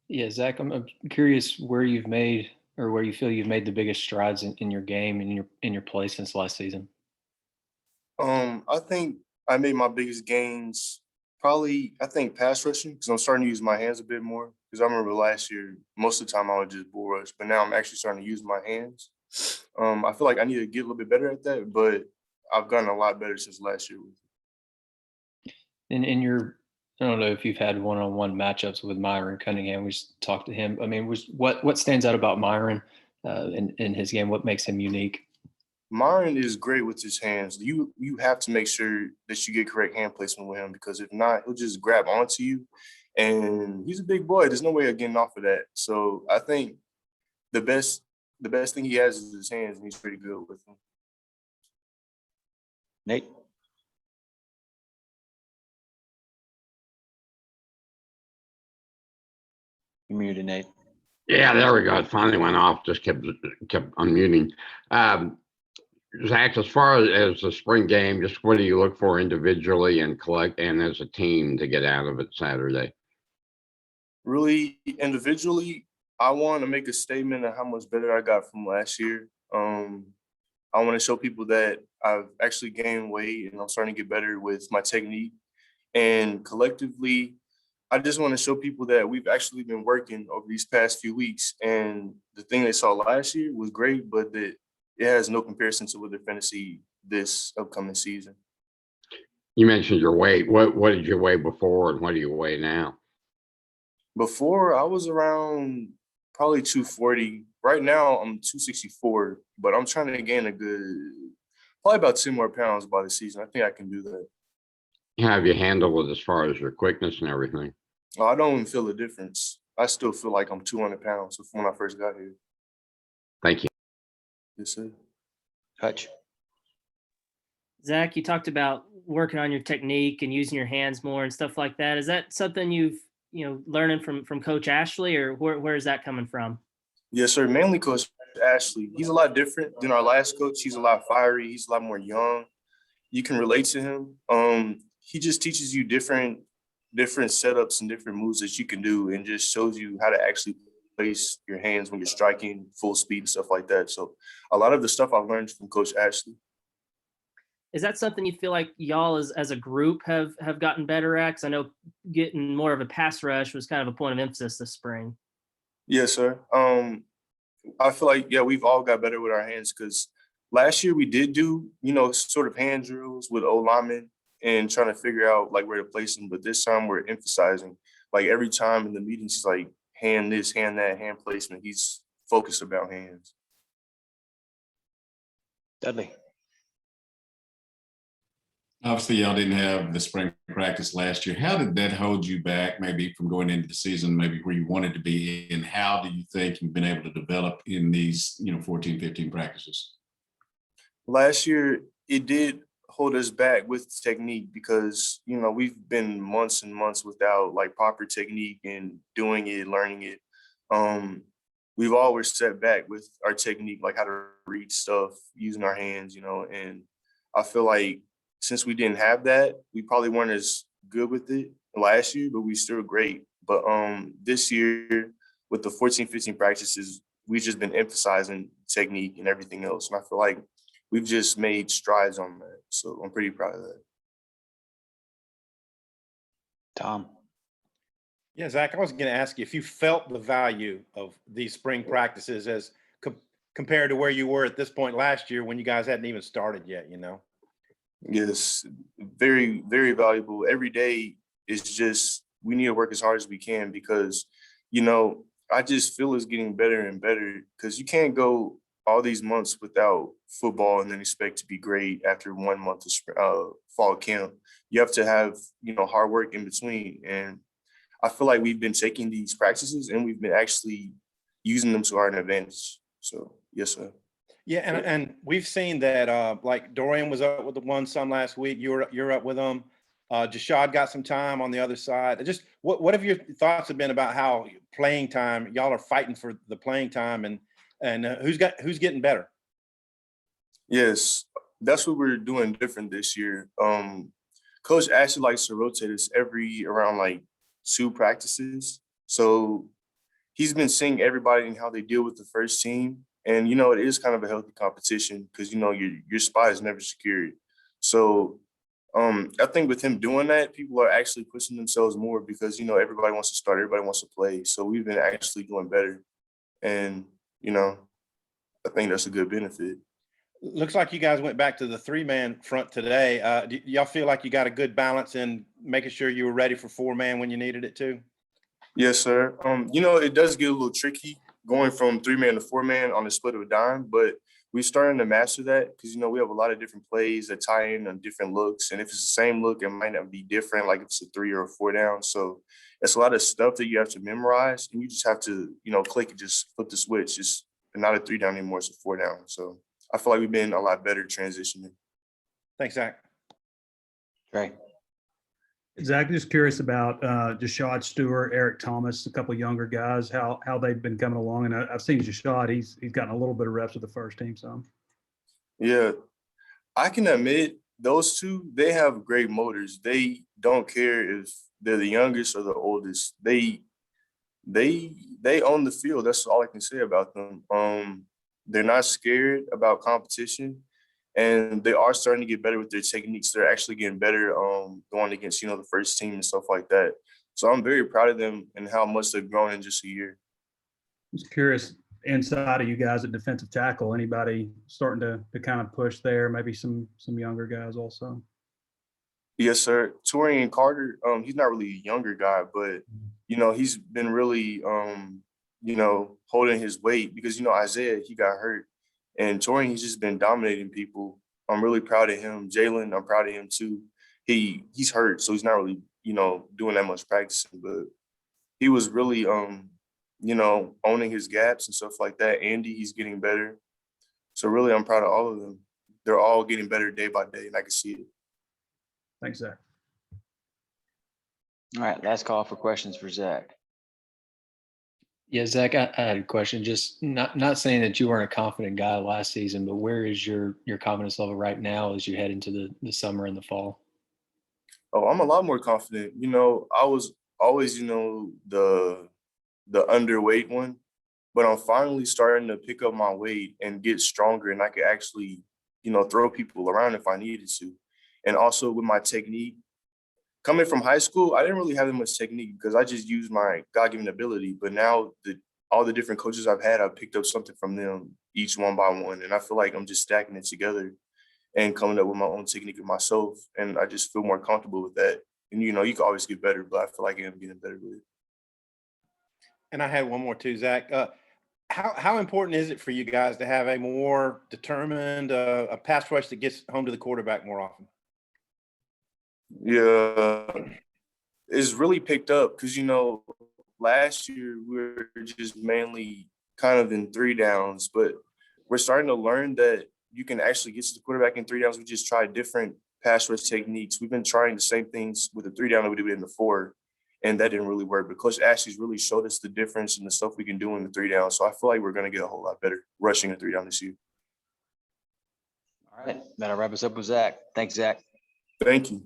Yeah, Zach, I'm curious where you've made or where you feel you've made the biggest strides in your game and in your play since last season. I think I made my biggest gains probably I think pass rushing because I'm starting to use my hands a bit more. Because I remember last year, most of the time I would just bull rush, but now I'm actually starting to use my hands. I feel like I need to get a little bit better at that, but I've gotten a lot better since last year. In your, I don't know if you've had one-on-one matchups with Myron Cunningham. We just talked to him. I mean, what stands out about Myron in his game? What makes him unique? Myron is great with his hands. You have to make sure that you get correct hand placement with him because if not, he'll just grab onto you. And he's a big boy. There's no way of getting off of that. So I think the best the best thing he has is his hands, and he's pretty good with them. Nate? You're muted, Nate. Yeah, there we go. It finally went off. Just kept unmuting. Um, Zach, as far as the spring game, just what do you look for individually and collect and as a team to get out of it Saturday? Really, individually, I want to make a statement of how much better I got from last year. I want to show people that I've actually gained weight and I'm starting to get better with my technique. And collectively, I just want to show people that we've actually been working over these past few weeks. And the thing they saw last year was great, but that it has no comparison to what they're going to see this upcoming season. You mentioned your weight. What did you weigh before, and what do you weigh now? Before, I was around probably 240. Right now, I'm 264, but I'm trying to gain a good, probably about 10 more pounds by the season. I think I can do that. How have you handled it as far as your quickness and everything? I don't even feel a difference. I still feel like I'm 200 pounds from when I first got here. Thank you. Yes, sir. Hutch? Zach, you talked about working on your technique and using your hands more and stuff like that. Is that something you've learning from Coach Ashley, or where is that coming from? Yes, sir. Mainly Coach Ashley. He's a lot different than our last coach. He's a lot fiery. He's a lot more young. You can relate to him. He just teaches you different setups and different moves that you can do, and just shows you how to actually place your hands when you're striking full speed and stuff like that. So a lot of the stuff I've learned from Coach Ashley. Is that something you feel like y'all as a group have gotten better at? Because I know getting more of a pass rush was kind of a point of emphasis this spring. Yes, sir. I feel like, yeah, we've all got better with our hands because last year we did do, sort of hand drills with O linemen and trying to figure out like where to place them. But this time we're emphasizing, like every time in the meetings, he's like hand this, hand that, hand placement. He's focused about hands. Dudley? Obviously, y'all didn't have the spring practice last year. How did that hold you back maybe from going into the season, maybe where you wanted to be? And how do you think you've been able to develop in these, 14, 15 practices? Last year, it did hold us back with technique because, we've been months and months without like proper technique and doing it, learning it. We've always set back with our technique, like how to read stuff, using our hands, and I feel like since we didn't have that, we probably weren't as good with it last year, but we still great. But this year with the 14, 15 practices, we've just been emphasizing technique and everything else. And I feel like we've just made strides on that. So I'm pretty proud of that. Tom? Yeah, Zach, I was going to ask you if you felt the value of these spring practices as compared to where you were at this point last year when you guys hadn't even started yet, Yes, very, very valuable. Every day is just, we need to work as hard as we can because, I just feel it's getting better and better because you can't go all these months without football and then expect to be great after 1 month of fall camp. You have to have, hard work in between. And I feel like we've been taking these practices and we've been actually using them to our advantage. So, yes, sir. Yeah, and we've seen that like Dorian was up with the one some last week. You're up with them. Jashad got some time on the other side. Just what have your thoughts have been about how playing time, y'all are fighting for the playing time, and who's getting better? Yes, that's what we're doing different this year. Coach actually likes to rotate us every around like 2 practices. So he's been seeing everybody and how they deal with the first team. And, you know, it is kind of a healthy competition because, you know, your spot is never secured. So I think with him doing that, people are actually pushing themselves more because, you know, everybody wants to start, everybody wants to play. So we've been actually doing better. And, you know, I think that's a good benefit. Looks like you guys went back to the 3-man front today. Do y'all feel like you got a good balance in making sure you were ready for 4-man when you needed it too? Yes, sir. You know, it does get a little tricky going from 3-man to 4-man on the split of a dime, but we're starting to master that because, you know, we have a lot of different plays that tie in on different looks. And if it's the same look, it might not be different, like if it's a 3 or a 4 down. So it's a lot of stuff that you have to memorize and you just have to, you know, click and just flip the switch. It's not a 3 down anymore, it's a 4 down. So I feel like we've been a lot better transitioning. Thanks, Zach. Great. Zach, just curious about Jashad Stewart, Eric Thomas, a couple of younger guys, how they've been coming along. And I've seen Jashad; he's gotten a little bit of reps with the first team. So, Yeah, I can admit those two, they have great motors. They don't care if they're the youngest or the oldest. They own the field. That's all I can say about them. They're not scared about competition, and they are starting to get better with their techniques. They're actually getting better going against, you know, the first team and stuff like that. So I'm very proud of them and how much they've grown in just a year. just curious, inside of you guys at defensive tackle, anybody starting to kind of push there? Maybe some younger guys also. Yes, sir. Torian Carter, he's not really a younger guy, but, you know, he's been really, you know, holding his weight because, you know, Isaiah, he got hurt. And Torian, he's just been dominating people. I'm really proud of him. Jalen, I'm proud of him too. He's hurt, so he's not really, you know, doing that much practicing, but he was really, you know, owning his gaps and stuff like that. Andy, he's getting better. So really, I'm proud of all of them. They're all getting better day by day, and I can see it. Thanks, Zach. All right, last call for questions for Zach. Yeah, Zach, I had a question. Just not saying that you weren't a confident guy last season, but where is your confidence level right now as you head into the summer and the fall? Oh, I'm a lot more confident. You know, I was always, you know, the underweight one, but I'm finally starting to pick up my weight and get stronger, and I could actually, you know, throw people around if I needed to. And also with my technique, coming from high school, I didn't really have that much technique because I just used my God-given ability. But now all the different coaches I've had, I've picked up something from them, each one by one. And I feel like I'm just stacking it together and coming up with my own technique of myself. And I just feel more comfortable with that. And, you know, you can always get better, but I feel like I'm getting better with it. And I had one more too, Zach. How important is it for you guys to have a more determined a pass rush that gets home to the quarterback more often? Yeah, it's really picked up because, you know, last year we were just mainly kind of in 3 downs, but we're starting to learn that you can actually get to the quarterback in 3 downs. We just tried different pass rush techniques. We've been trying the same things with the 3 down that we did in the 4, and that didn't really work. But Coach Ashley's really showed us the difference in the stuff we can do in the 3 down. So I feel like we're going to get a whole lot better rushing a 3 down this year. All right, that'll wrap us up with Zach. Thanks, Zach. Thank you.